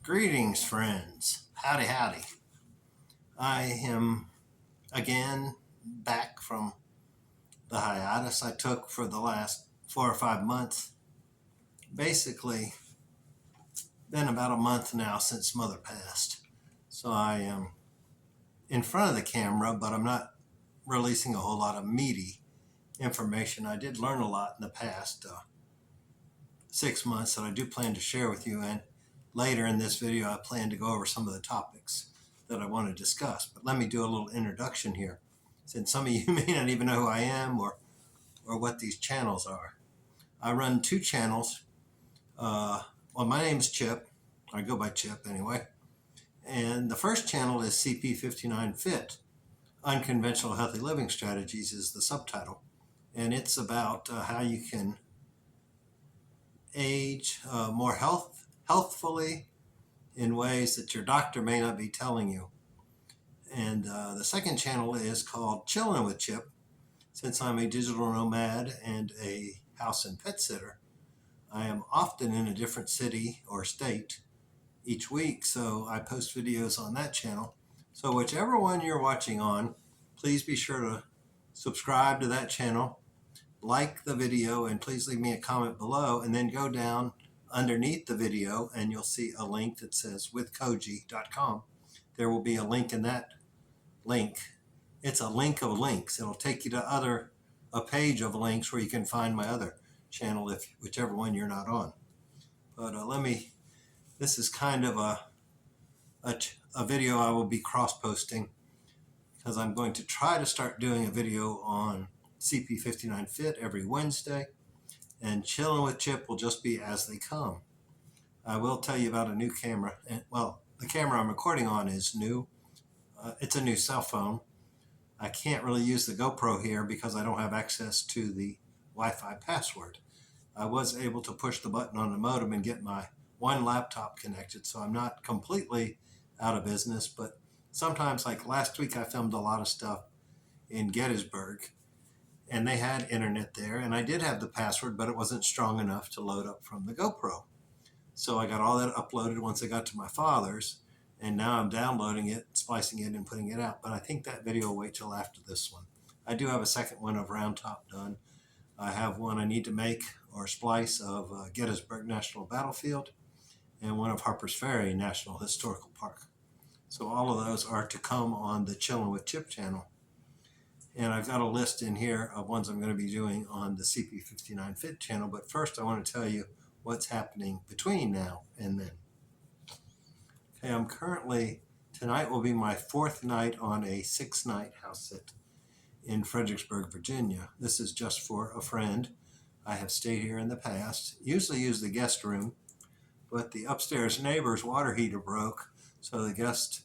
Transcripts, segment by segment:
Greetings, friends. Howdy, howdy. I am again back from the hiatus I took for the last 4 or 5 months. Basically, been about a month now since Mother passed. So I am in front of the camera, but I'm not releasing a whole lot of meaty information. I did learn a lot in the past 6 months that I do plan to share with you, and later in this video I plan to go over some of the topics that I want to discuss. But let me do a little introduction here, since some of you may not even know who I am or what these channels are. I run 2 channels. Well, my name is Chip. I go by Chip anyway. And the first channel is CP59 Fit. Unconventional Healthy Living Strategies is the subtitle. And it's about how you can age more healthfully in ways that your doctor may not be telling you. And the second channel is called Chillin' with Chip. Since I'm a digital nomad and a house and pet sitter, I am often in a different city or state each week, so I post videos on that channel. So whichever one you're watching on, please be sure to subscribe to that channel, like the video, and please leave me a comment below, and then go down underneath the video and you'll see a link that says withkoji.com. There will be a link in that link. It's a link of links. It'll take you to a page of links where you can find my other channel, whichever one you're not on. But this is kind of a video I will be cross-posting, because I'm going to try to start doing a video on CP59 Fit every Wednesday, and Chillin' with Chip will just be as they come. I will tell you about a new camera. Well, the camera I'm recording on is new. It's a new cell phone. I can't really use the GoPro here because I don't have access to the Wi-Fi password. I was able to push the button on the modem and get my one laptop connected, so I'm not completely out of business. But sometimes, like last week, I filmed a lot of stuff in Gettysburg, and they had internet there, and I did have the password, but it wasn't strong enough to load up from the GoPro. So I got all that uploaded once I got to my father's, and now I'm downloading it, splicing it, and putting it out. But I think that video will wait till after this one. I do have a second one of Round Top done. I have one I need to make or splice of Gettysburg National Battlefield, and one of Harper's Ferry National Historical Park. So all of those are to come on the Chillin' with Chip channel. And I've got a list in here of ones I'm going to be doing on the CP59 Fit channel. But first I want to tell you what's happening between now and then. Okay, tonight will be my 4th night on a 6-night house sit in Fredericksburg, Virginia. This is just for a friend. I have stayed here in the past, usually use the guest room, but the upstairs neighbor's water heater broke, so the guest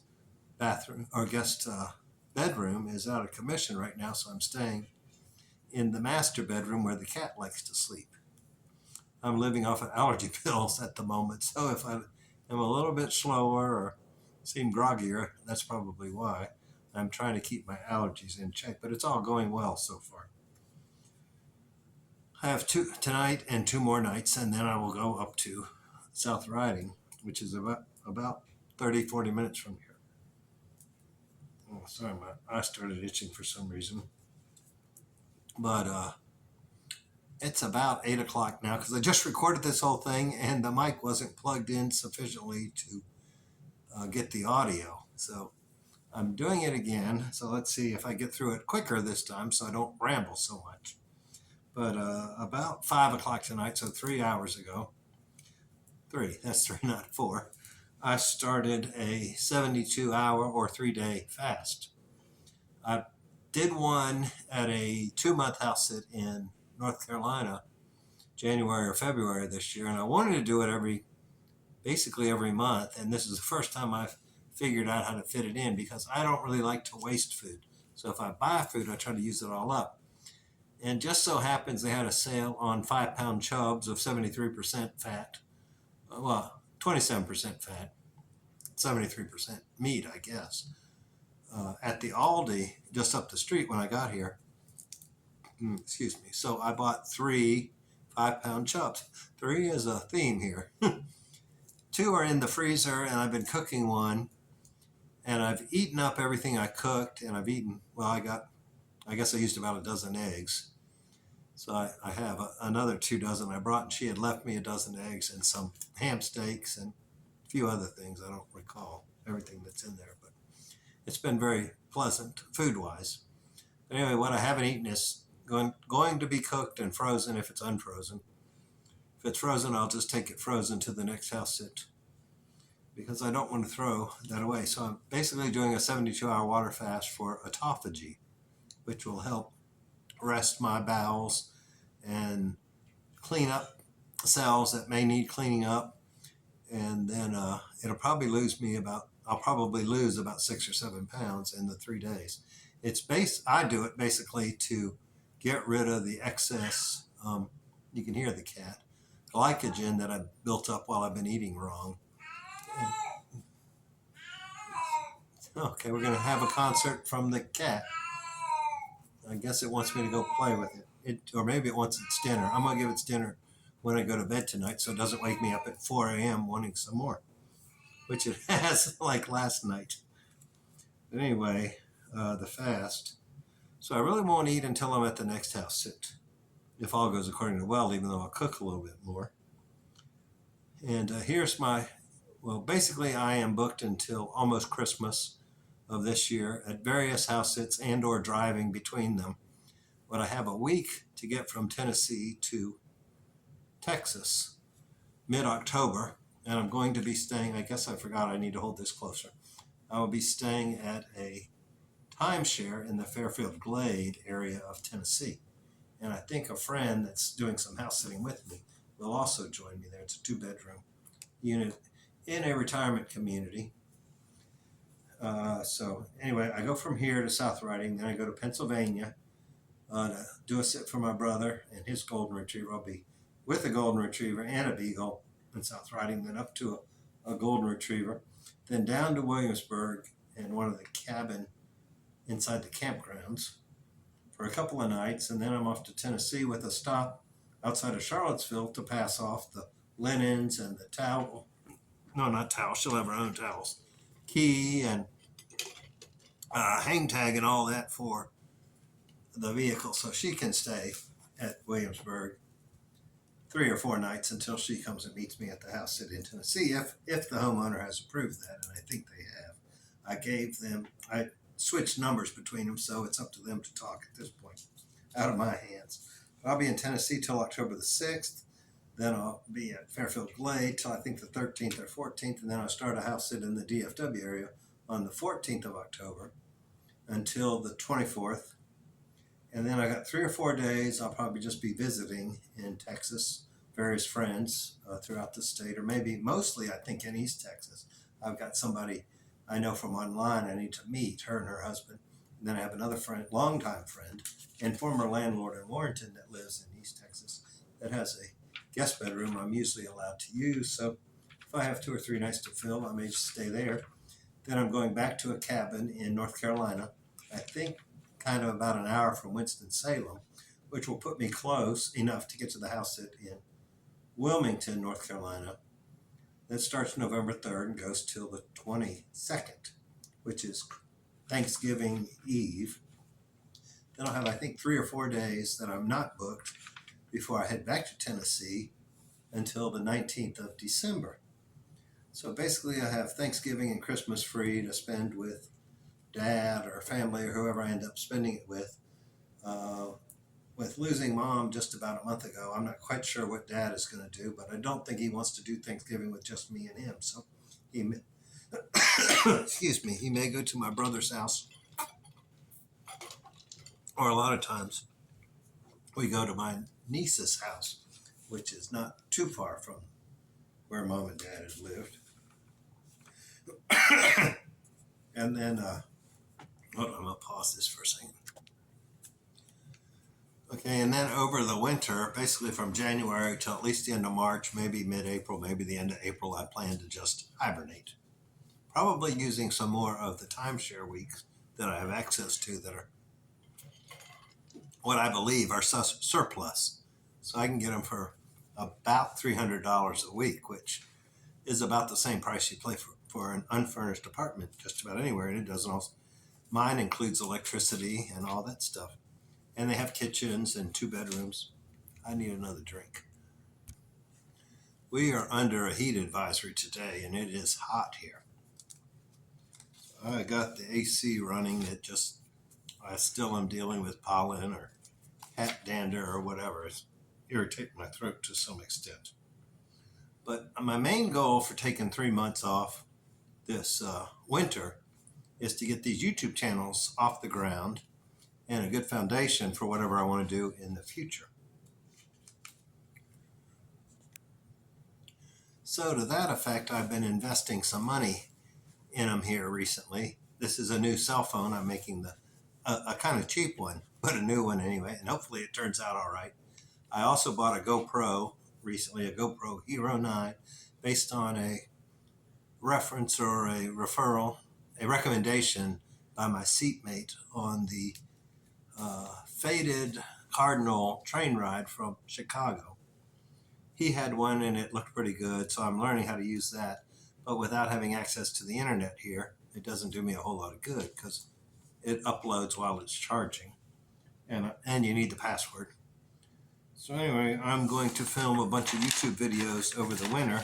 bedroom is out of commission right now, so I'm staying in the master bedroom where the cat likes to sleep. I'm living off of allergy pills at the moment, so if I am a little bit slower or seem groggier, that's probably why. I'm trying to keep my allergies in check, but it's all going well so far. I have 2 tonight and 2 more nights, and then I will go up to South Riding, which is about 30-40 minutes from here. Oh, sorry, my eye started itching for some reason. But it's about 8 o'clock now, because I just recorded this whole thing and the mic wasn't plugged in sufficiently to get the audio. So I'm doing it again. So let's see if I get through it quicker this time so I don't ramble so much. But about 5 o'clock tonight, so 3 hours ago, 3, that's 3, not 4, I started a 72-hour or 3-day fast. I did one at a 2-month house sit in North Carolina, January or February this year, and I wanted to do it basically every month, and this is the first time I've figured out how to fit it in, because I don't really like to waste food. So if I buy food, I try to use it all up. And just so happens they had a sale on 5-pound chubs of 73% fat. Well, 27% fat, 73% meat, I guess, at the Aldi just up the street when I got here. Excuse me. So I bought 3 5-pound chubs. 3 is a theme here. 2 are in the freezer, and I've been cooking one, and I've eaten up everything I cooked, and I've eaten, well, I guess I used about a dozen eggs. So I have another 2 dozen I brought, and she had left me a dozen eggs and some ham steaks and a few other things. I don't recall everything that's in there, but it's been very pleasant food-wise. But anyway, what I haven't eaten is going to be cooked and frozen if it's unfrozen. If it's frozen, I'll just take it frozen to the next house sit because I don't want to throw that away. So I'm basically doing a 72-hour water fast for autophagy, which will help rest my bowels and clean up cells that may need cleaning up. And then I'll probably lose about 6 or 7 pounds in the 3 days. I do it basically to get rid of the excess, you can hear the cat, glycogen that I've built up while I've been eating wrong. Okay, we're going to have a concert from the cat. I guess it wants me to go play with it. Or maybe it wants its dinner. I'm going to give its dinner when I go to bed tonight so it doesn't wake me up at 4 a.m. wanting some more, which it has like last night. But anyway, the fast. So I really won't eat until I'm at the next house sit, if all goes according to well, even though I'll cook a little bit more. And basically I am booked until almost Christmas of this year at various house sits and or driving between them. But I have a week to get from Tennessee to Texas, mid-October, and I'm going to be staying, I guess I forgot I need to hold this closer. I will be staying at a timeshare in the Fairfield Glade area of Tennessee. And I think a friend that's doing some house sitting with me will also join me there. It's a 2-bedroom unit in a retirement community. So anyway, I go from here to South Riding, then I go to Pennsylvania to do a sit for my brother and his golden retriever. I'll be with a golden retriever and a beagle in South Riding, then up to a golden retriever, then down to Williamsburg and one of the cabin inside the campgrounds for a couple of nights, and then I'm off to Tennessee with a stop outside of Charlottesville to pass off the linens and the towel. No, not towels. She'll have her own towels. Key and hang tag and all that for the vehicle, so she can stay at Williamsburg 3 or 4 nights until she comes and meets me at the house sit in Tennessee, if the homeowner has approved that, and I think they have. I switched numbers between them, so it's up to them to talk at this point, out of my hands. But I'll be in Tennessee till October the 6th. Then I'll be at Fairfield Glade till I think the 13th or 14th, and then I'll start a house sit in the DFW area on the 14th of October until the 24th. And then I got 3 or 4 days I'll probably just be visiting in Texas, various friends throughout the state, or maybe mostly I think in East Texas. I've got somebody I know from online I need to meet, her and her husband. And then I have another friend, longtime friend, and former landlord in Warrenton that lives in East Texas that has a guest bedroom I'm usually allowed to use. So if I have 2 or 3 nights to fill, I may just stay there. Then I'm going back to a cabin in North Carolina, I think kind of about an hour from Winston-Salem, which will put me close enough to get to the house sit in Wilmington, North Carolina. That starts November 3rd and goes till the 22nd, which is Thanksgiving Eve. Then I'll have, I think, 3 or 4 days that I'm not booked before I head back to Tennessee until the 19th of December. So basically I have Thanksgiving and Christmas free to spend with Dad or family or whoever I end up spending it with. With losing Mom just about a month ago, I'm not quite sure what Dad is going to do, but I don't think he wants to do Thanksgiving with just me and him. So he may go to my brother's house, or a lot of times we go to my niece's house, which is not too far from where Mom and Dad had lived. And then, hold on, I'm going to pause this for a second. Okay, and then over the winter, basically from January till at least the end of March, maybe mid-April, maybe the end of April, I plan to just hibernate. Probably using some more of the timeshare weeks that I have access to that are what I believe are surplus. So I can get them for about $300 a week, which is about the same price you pay for an unfurnished apartment just about anywhere. And it doesn't also, mine includes electricity and all that stuff. And they have kitchens and 2 bedrooms. I need another drink. We are under a heat advisory today, and it is hot here. I got the AC running. I still am dealing with pollen or hat dander or whatever. It's irritating my throat to some extent. But my main goal for taking 3 months off this winter is to get these YouTube channels off the ground and a good foundation for whatever I want to do in the future. So to that effect, I've been investing some money in them here recently. This is a new cell phone. I'm making a kind of cheap one, but a new one anyway, and hopefully it turns out all right. I also bought a GoPro recently, a GoPro Hero 9, based on a reference or a referral, a recommendation by my seatmate on the faded Cardinal train ride from Chicago. He had one and it looked pretty good, so I'm learning how to use that. But without having access to the internet here, it doesn't do me a whole lot of good because it uploads while it's charging, and you need the password. So anyway, I'm going to film a bunch of YouTube videos over the winter,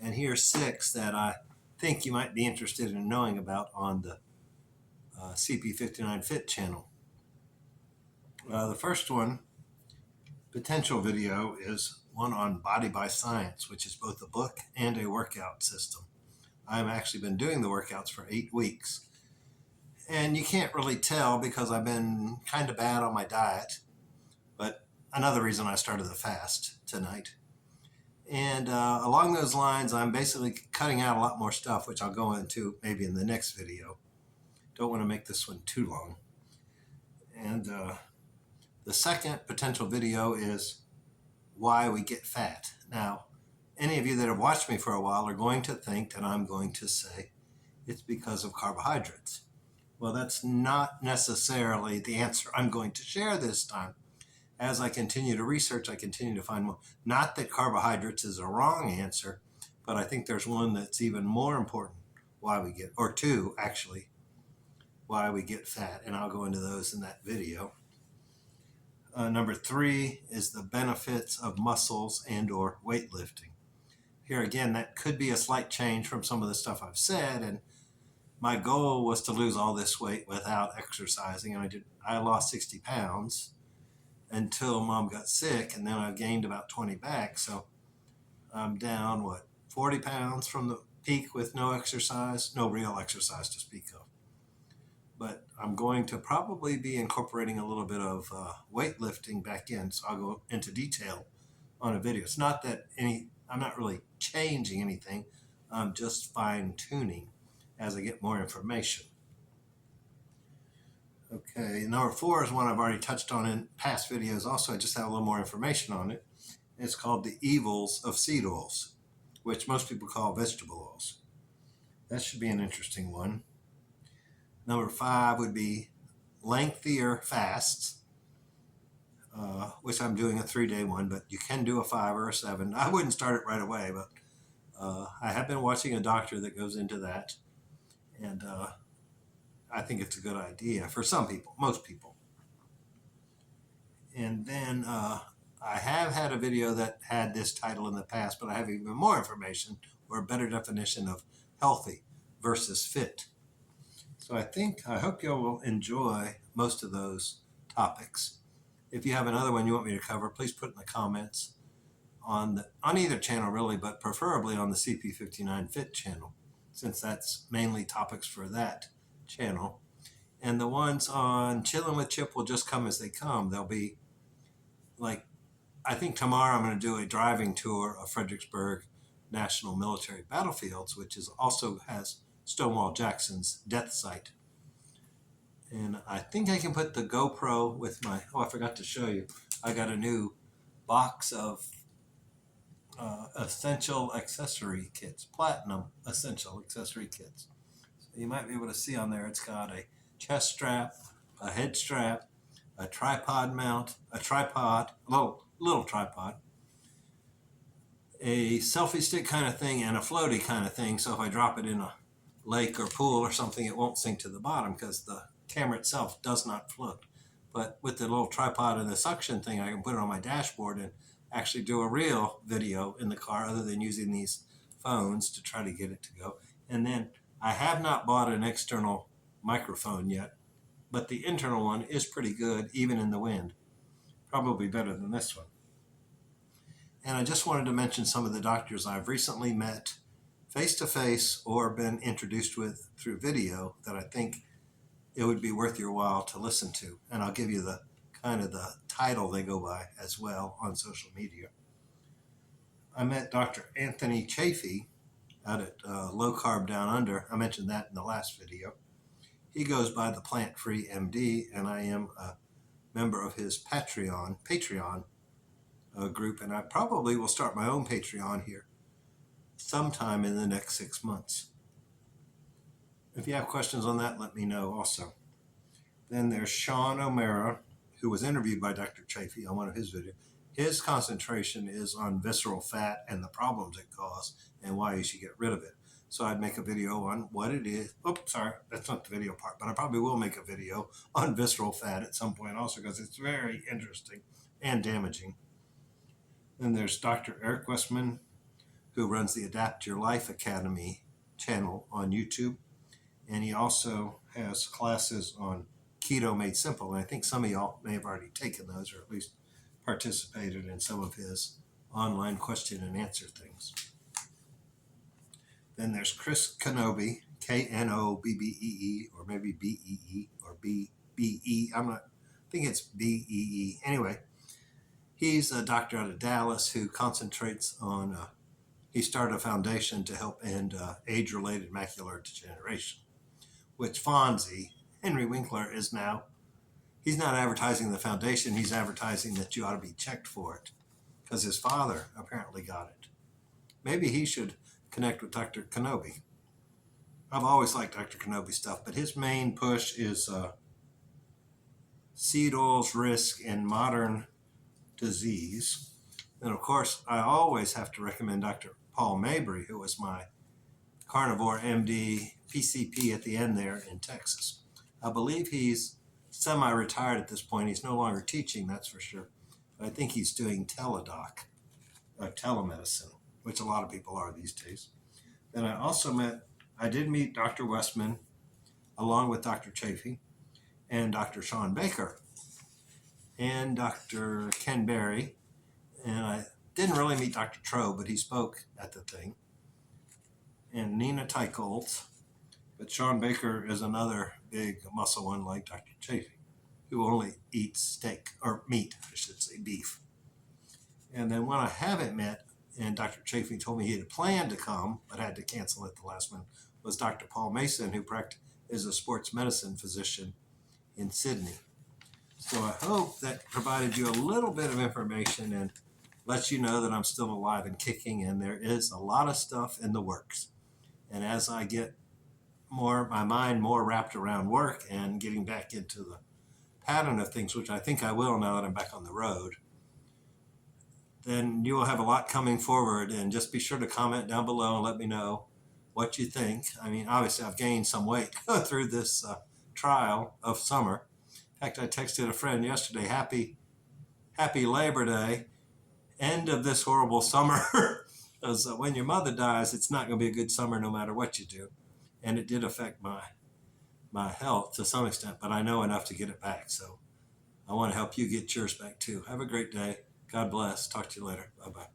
and here's 6 that I think you might be interested in knowing about on the CP59 Fit channel. The first one, potential video, is one on Body by Science, which is both a book and a workout system. I've actually been doing the workouts for 8 weeks. And you can't really tell because I've been kind of bad on my diet. But another reason I started the fast tonight. And along those lines, I'm basically cutting out a lot more stuff, which I'll go into maybe in the next video. Don't want to make this one too long. And the second potential video is why we get fat. Now, any of you that have watched me for a while are going to think that I'm going to say it's because of carbohydrates. Well, that's not necessarily the answer I'm going to share this time. As I continue to research, I continue to find more. Not that carbohydrates is a wrong answer, but I think there's one that's even more important, why we get, or 2 actually, why we get fat. And I'll go into those in that video. Number 3 is the benefits of muscles and or weightlifting. Here again, that could be a slight change from some of the stuff I've said, and my goal was to lose all this weight without exercising, and I lost 60 pounds until Mom got sick, and then I gained about 20 back, so I'm down, 40 pounds from the peak with no exercise, no real exercise to speak of. But I'm going to probably be incorporating a little bit of weightlifting back in, so I'll go into detail on a video. It's not that I'm not really changing anything. I'm just fine-tuning as I get more information. Okay, number 4 is one I've already touched on in past videos. Also, I just have a little more information on it. It's called the evils of seed oils, which most people call vegetable oils. That should be an interesting one. Number 5 would be lengthier fasts, which I'm doing a 3-day one, but you can do a 5 or a 7. I wouldn't start it right away, but I have been watching a doctor that goes into that, and I think it's a good idea for some people, most people. And then I have had a video that had this title in the past, but I have even more information or a better definition of healthy versus fit. So I hope you all will enjoy most of those topics. If you have another one you want me to cover, please put in the comments on either channel really, but preferably on the CP59 Fit channel, since that's mainly topics for that channel. And the ones on Chillin' with Chip will just come as they come. They'll be like, I think tomorrow I'm going to do a driving tour of Fredericksburg National Military Battlefields, which also has Stonewall Jackson's death site. And I think I can put the GoPro with I forgot to show you. I got a new box of essential accessory kits, platinum essential accessory kits. So you might be able to see on there, it's got a chest strap, a head strap, a tripod mount, a little tripod, a selfie stick kind of thing and a floaty kind of thing. So if I drop it in a lake or pool or something, it won't sink to the bottom because the camera itself does not float. But with the little tripod and the suction thing, I can put it on my dashboard and actually do a real video in the car other than using these phones to try to get it to go. And then I have not bought an external microphone yet, but the internal one is pretty good, even in the wind. Probably better than this one. And I just wanted to mention some of the doctors I've recently met face-to-face or been introduced with through video that I think it would be worth your while to listen to. And I'll give you the kind of the title they go by as well on social media. I met Dr. Anthony Chafee out at Low Carb Down Under. I mentioned that in the last video. He goes by the Plant Free MD, and I am a member of his Patreon group, and I probably will start my own Patreon here sometime in the next 6 months. If you have questions on that, let me know also. Then there's Sean O'Mara, who was interviewed by Dr. Chafee on one of his videos. His concentration is on visceral fat and the problems it causes and why you should get rid of it. So I'd make a video on what it is. Oops, sorry, that's not the video part, but I probably will make a video on visceral fat at some point also because it's very interesting and damaging. Then there's Dr. Eric Westman, who runs the Adapt Your Life Academy channel on YouTube. And he also has classes on Keto Made Simple. And I think some of y'all may have already taken those or at least participated in some of his online question and answer things. Then there's Chris Kenobi, Knobbee, or maybe Bee or BBE. I think it's BEE. Anyway, he's a doctor out of Dallas who concentrates on, he started a foundation to help end age-related macular degeneration, which Fonzie, Henry Winkler, is now, he's not advertising the foundation, he's advertising that you ought to be checked for it because his father apparently got it. Maybe he should connect with Dr. Kenobi. I've always liked Dr. Kenobi stuff, but his main push is seed oils risk in modern disease. And of course, I always have to recommend Dr. Paul Mabry, who was my carnivore MD PCP at the end there in Texas. I believe he's semi-retired at this point. He's no longer teaching, that's for sure. But I think he's doing telemedicine, which a lot of people are these days. Then I did meet Dr. Westman along with Dr. Chafee and Dr. Sean Baker and Dr. Ken Berry. And I didn't really meet Dr. Tro, but he spoke at the thing. And Nina Teicholz. But Sean Baker is another big muscle one like Dr. Chafee, who only eats steak, or meat, I should say, beef. And then one I haven't met, and Dr. Chafee told me he had planned to come, but had to cancel at the last minute, was Dr. Paul Mason, who is a sports medicine physician in Sydney. So I hope that provided you a little bit of information and lets you know that I'm still alive and kicking, and there is a lot of stuff in the works. And as I get my mind more wrapped around work and getting back into the pattern of things, which I think I will now that I'm back on the road, then you will have a lot coming forward. And just be sure to comment down below and let me know what you think. I mean, obviously I've gained some weight through this trial of summer. In fact, I texted a friend yesterday, happy Labor Day, end of this horrible summer. Because when your mother dies, it's not going to be a good summer no matter what you do. And it did affect my health to some extent, but I know enough to get it back. So I want to help you get yours back too. Have a great day. God bless. Talk to you later. Bye-bye.